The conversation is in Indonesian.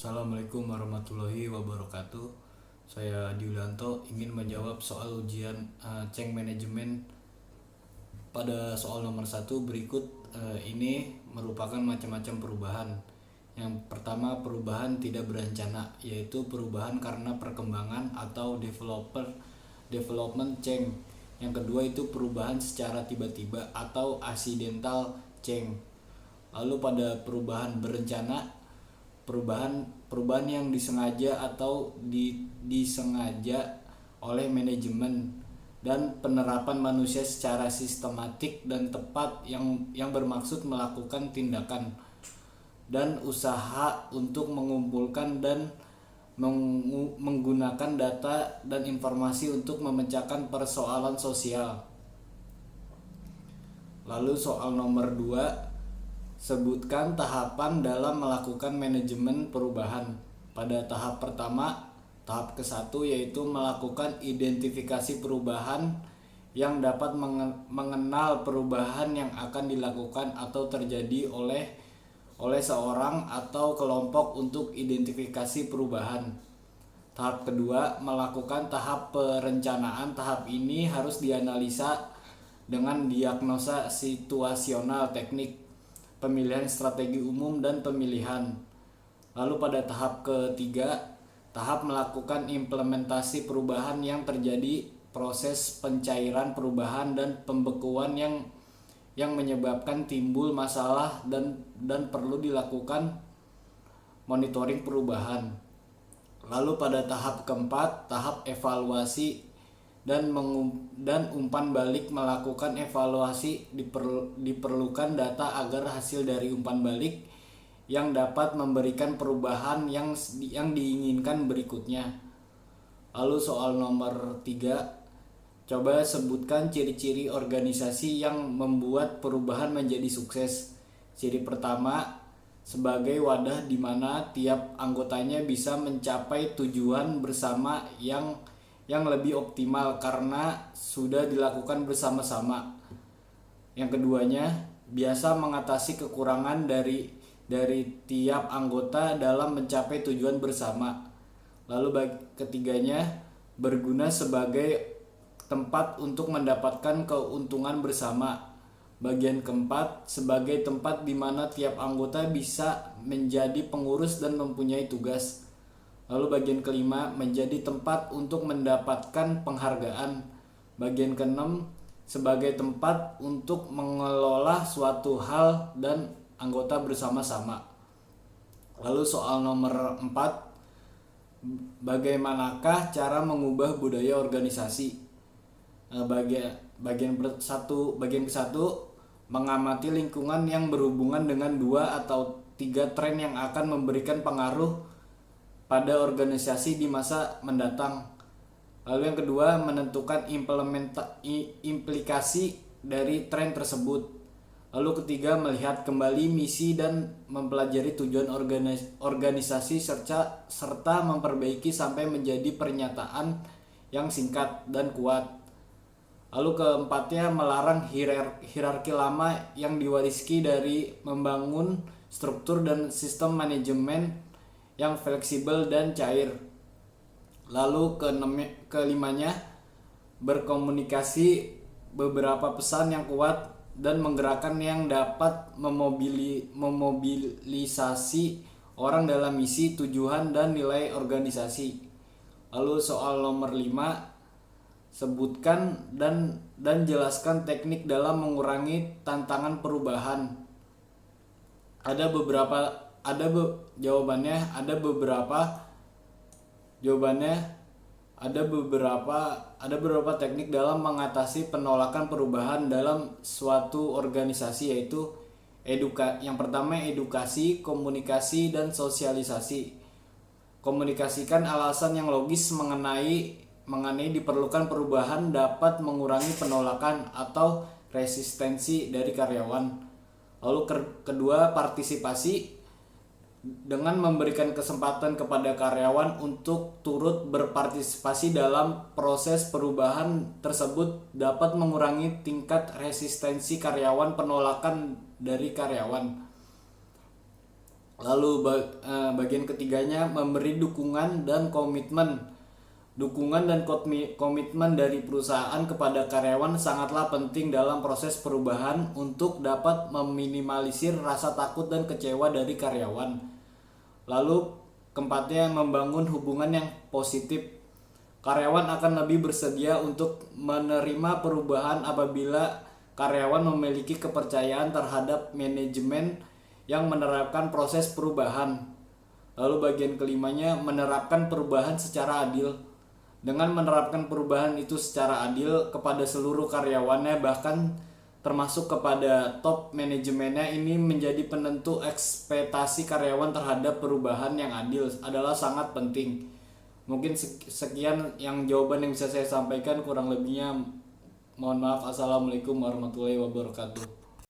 Assalamualaikum warahmatullahi wabarakatuh. Saya Diulanto ingin menjawab soal ujian Ceng Manajemen pada soal nomor 1 berikut. Ini merupakan macam-macam perubahan. Yang pertama, perubahan tidak berencana, yaitu perubahan karena perkembangan atau development change. Yang kedua itu perubahan secara tiba-tiba atau accidental change. Lalu pada perubahan berencana, perubahan yang disengaja atau disengaja oleh manajemen dan penerapan manusia secara sistematik dan tepat yang bermaksud melakukan tindakan dan usaha untuk mengumpulkan dan menggunakan data dan informasi untuk memecahkan persoalan sosial. Lalu soal nomor 2, sebutkan tahapan dalam melakukan manajemen perubahan. Pada tahap pertama, tahap ke-1 yaitu melakukan identifikasi perubahan yang dapat mengenal perubahan yang akan dilakukan atau terjadi oleh seorang atau kelompok untuk identifikasi perubahan. Tahap kedua, melakukan tahap perencanaan. Tahap ini harus dianalisa dengan diagnosa situasional, teknik, pemilihan strategi umum dan pemilihan. Lalu pada tahap ketiga, tahap melakukan implementasi perubahan yang terjadi, proses pencairan perubahan dan pembekuan yang menyebabkan timbul masalah dan perlu dilakukan monitoring perubahan. Lalu pada tahap keempat, tahap evaluasi dan umpan balik. Melakukan evaluasi diperlukan data agar hasil dari umpan balik yang dapat memberikan perubahan yang diinginkan berikutnya. Lalu soal nomor 3, coba sebutkan ciri-ciri organisasi yang membuat perubahan menjadi sukses. Ciri pertama, sebagai wadah di mana tiap anggotanya bisa mencapai tujuan bersama yang lebih optimal karena sudah dilakukan bersama-sama. Yang keduanya, biasa mengatasi kekurangan dari tiap anggota dalam mencapai tujuan bersama. Lalu ketiganya, berguna sebagai tempat untuk mendapatkan keuntungan bersama. Bagian keempat, sebagai tempat di mana tiap anggota bisa menjadi pengurus dan mempunyai tugas. Lalu bagian kelima, menjadi tempat untuk mendapatkan penghargaan. Bagian keenam, sebagai tempat untuk mengelola suatu hal dan anggota bersama-sama. Lalu soal nomor 4, bagaimanakah cara mengubah budaya organisasi? Bagian ke-1, mengamati lingkungan yang berhubungan dengan 2 atau 3 tren yang akan memberikan pengaruh pada organisasi di masa mendatang. Lalu yang kedua, menentukan implikasi dari tren tersebut. Lalu ketiga, melihat kembali misi dan mempelajari tujuan organisasi serta memperbaiki sampai menjadi pernyataan yang singkat dan kuat. Lalu keempatnya, melarang hierarki lama yang diwariskan dari membangun struktur dan sistem manajemen yang fleksibel dan cair. Lalu kelimanya, berkomunikasi beberapa pesan yang kuat dan menggerakkan yang dapat memobilisasi orang dalam misi, tujuan, dan nilai organisasi. Lalu soal nomor 5, sebutkan dan jelaskan teknik dalam mengurangi tantangan perubahan. Ada beberapa teknik dalam mengatasi penolakan perubahan dalam suatu organisasi, yaitu yang pertama, edukasi, komunikasi, dan sosialisasi. Komunikasikan alasan yang logis mengenai diperlukan perubahan dapat mengurangi penolakan atau resistensi dari karyawan. Lalu kedua, partisipasi, dengan memberikan kesempatan kepada karyawan untuk turut berpartisipasi dalam proses perubahan tersebut dapat mengurangi tingkat resistensi karyawan, penolakan dari karyawan. Lalu bagian ketiganya memberi dukungan dan komitmen. Dukungan dan komitmen dari perusahaan kepada karyawan sangatlah penting dalam proses perubahan untuk dapat meminimalisir rasa takut dan kecewa dari karyawan. Lalu keempatnya, membangun hubungan yang positif. Karyawan akan lebih bersedia untuk menerima perubahan apabila karyawan memiliki kepercayaan terhadap manajemen yang menerapkan proses perubahan. Lalu bagian kelimanya, menerapkan perubahan secara adil. Dengan menerapkan perubahan itu secara adil kepada seluruh karyawannya, bahkan termasuk kepada top manajemennya, ini menjadi penentu ekspektasi karyawan terhadap perubahan yang adil adalah sangat penting. Mungkin sekian yang jawaban yang bisa saya sampaikan, kurang lebihnya mohon maaf. Assalamualaikum warahmatullahi wabarakatuh.